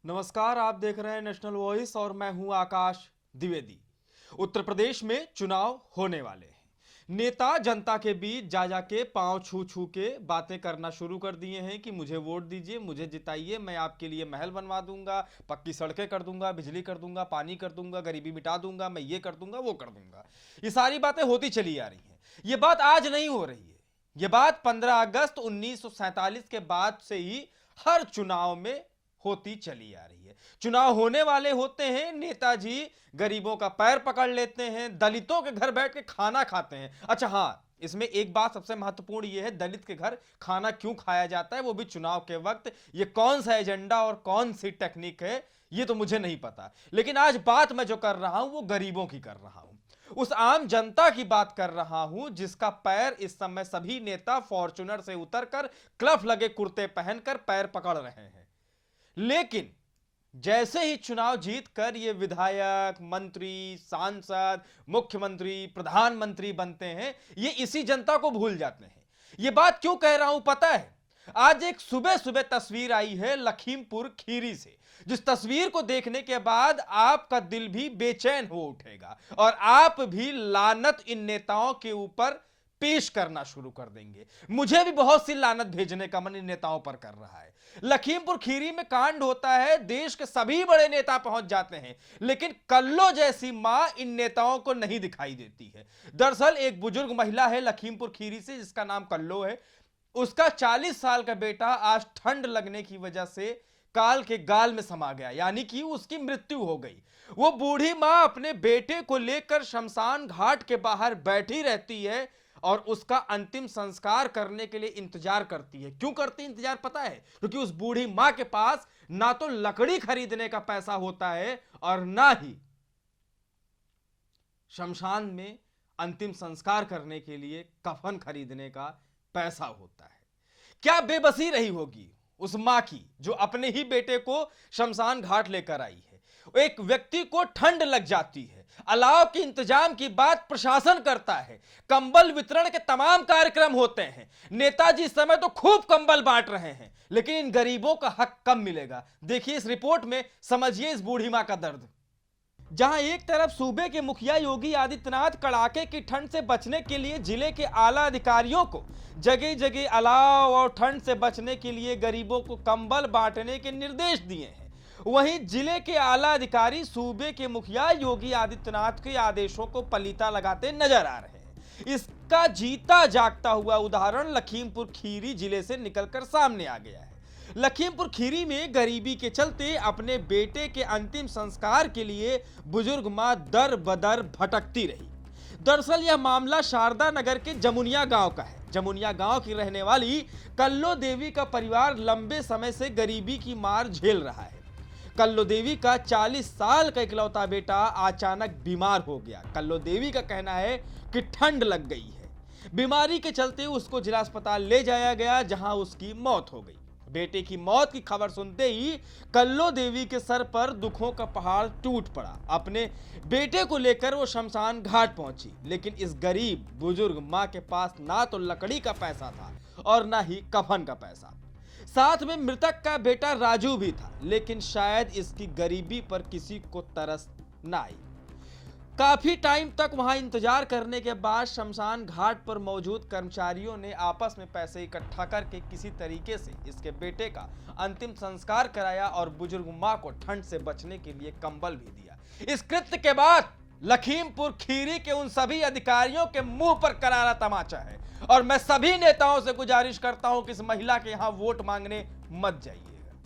नमस्कार, आप देख रहे हैं नेशनल वॉइस और मैं हूं आकाश द्विवेदी। उत्तर प्रदेश में चुनाव होने वाले हैं। नेता जनता के बीच जा जाके पांव छू छू के बातें करना शुरू कर दिए हैं कि मुझे वोट दीजिए, मुझे जिताइए, मैं आपके लिए महल बनवा दूंगा, पक्की सड़कें कर दूंगा, बिजली कर दूंगा, पानी कर दूंगा, गरीबी मिटा दूंगा, मैं ये कर दूंगा, वो कर दूंगा। ये सारी बातें होती चली आ रही हैं। ये बात आज नहीं हो रही है। ये बात 15 अगस्त 1947 के बाद से ही हर चुनाव में होती चली आ रही है। चुनाव होने वाले होते हैं, नेताजी गरीबों का पैर पकड़ लेते हैं, दलितों के घर बैठ के खाना खाते हैं। अच्छा हाँ, इसमें एक बात सबसे महत्वपूर्ण यह है, दलित के घर खाना क्यों खाया जाता है वो भी चुनाव के वक्त। ये कौन सा एजेंडा और कौन सी टेक्निक है ये तो मुझे नहीं पता, लेकिन आज बात मैं जो कर रहा हूं वो गरीबों की कर रहा हूं, उस आम जनता की बात कर रहा हूं जिसका पैर इस समय सभी नेता फॉर्च्यूनर से उतरकर क्लफ लगे कुर्ते पहनकर पैर पकड़ रहे हैं। लेकिन जैसे ही चुनाव जीतकर ये विधायक, मंत्री, सांसद, मुख्यमंत्री, प्रधानमंत्री बनते हैं, ये इसी जनता को भूल जाते हैं। ये बात क्यों कह रहा हूं पता है? आज एक सुबह सुबह तस्वीर आई है लखीमपुर खीरी से, जिस तस्वीर को देखने के बाद आपका दिल भी बेचैन हो उठेगा और आप भी लानत इन नेताओं के ऊपर पेश करना शुरू कर देंगे। मुझे भी बहुत सी लानत भेजने का मन इन नेताओं पर कर रहा है। लखीमपुर खीरी में कांड होता है, देश के सभी बड़े नेता पहुंच जाते हैं, लेकिन कल्लो जैसी मां इन नेताओं को नहीं दिखाई देती है। दरअसल एक बुजुर्ग महिला है लखीमपुर खीरी से जिसका नाम कल्लो है। उसका 40 साल का बेटा आज ठंड लगने की वजह से काल के गाल में समा गया, यानी कि उसकी मृत्यु हो गई। वो बूढ़ी मां अपने बेटे को लेकर शमशान घाट के बाहर बैठी रहती है और उसका अंतिम संस्कार करने के लिए इंतजार करती है। क्यों करती है इंतजार पता है? क्योंकि उस बूढ़ी मां के पास ना तो लकड़ी खरीदने का पैसा होता है और ना ही शमशान में अंतिम संस्कार करने के लिए कफन खरीदने का पैसा होता है। क्या बेबसी रही होगी उस मां की जो अपने ही बेटे को शमशान घाट लेकर आई है। एक व्यक्ति को ठंड लग जाती है, अलाव के इंतजाम की बात प्रशासन करता है, कंबल वितरण के तमाम कार्यक्रम होते हैं, नेताजी इस समय तो खूब कंबल बांट रहे हैं, लेकिन इन गरीबों का हक कब मिलेगा? देखिए इस रिपोर्ट में, समझिए इस बूढ़ी मां का दर्द। जहां एक तरफ सूबे के मुखिया योगी आदित्यनाथ कड़ाके की ठंड से बचने के लिए जिले के आला अधिकारियों को जगह जगह अलाव और ठंड से बचने के लिए गरीबों को कंबल बांटने के निर्देश दिए हैं, वहीं जिले के आला अधिकारी सूबे के मुखिया योगी आदित्यनाथ के आदेशों को पलीता लगाते नजर आ रहे हैं। इसका जीता जागता हुआ उदाहरण लखीमपुर खीरी जिले से निकलकर सामने आ गया है। लखीमपुर खीरी में गरीबी के चलते अपने बेटे के अंतिम संस्कार के लिए बुजुर्ग मां दर बदर भटकती रही। दरअसल यह मामला शारदा नगर के जमुनिया गांव का है। जमुनिया गांव की रहने वाली कल्लो देवी का परिवार लंबे समय से गरीबी की मार झेल रहा है। कल्लो देवी का 40 साल का इकलौता बेटा अचानक बीमार हो गया। कल्लो देवी का कहना है कि ठंड लग गई है। बीमारी के चलते उसको जिला अस्पताल ले जाया गया, जहां उसकी मौत हो गई। बेटे की मौत की खबर सुनते ही कल्लो देवी के सर पर दुखों का पहाड़ टूट पड़ा। अपने बेटे को लेकर वो शमशान घाट पहुंची, लेकिन इस गरीब बुजुर्ग मां के पास ना तो लकड़ी का पैसा था और ना ही कफन का पैसा। साथ में मृतक का बेटा राजू भी था, लेकिन शायद इसकी गरीबी पर किसी को तरस ना आई। काफी टाइम तक वहां इंतजार करने के बाद शमशान घाट पर मौजूद कर्मचारियों ने आपस में पैसे इकट्ठा करके किसी तरीके से इसके बेटे का अंतिम संस्कार कराया और बुजुर्ग मां को ठंड से बचने के लिए कंबल भी दिया। इस कृत्य के बाद लखीमपुर खीरी के उन सभी अधिकारियों के मुंह पर करारा तमाचा है और मैं सभी नेताओं से गुजारिश करता हूं कि इस महिला के यहां वोट मांगने मत जाइए।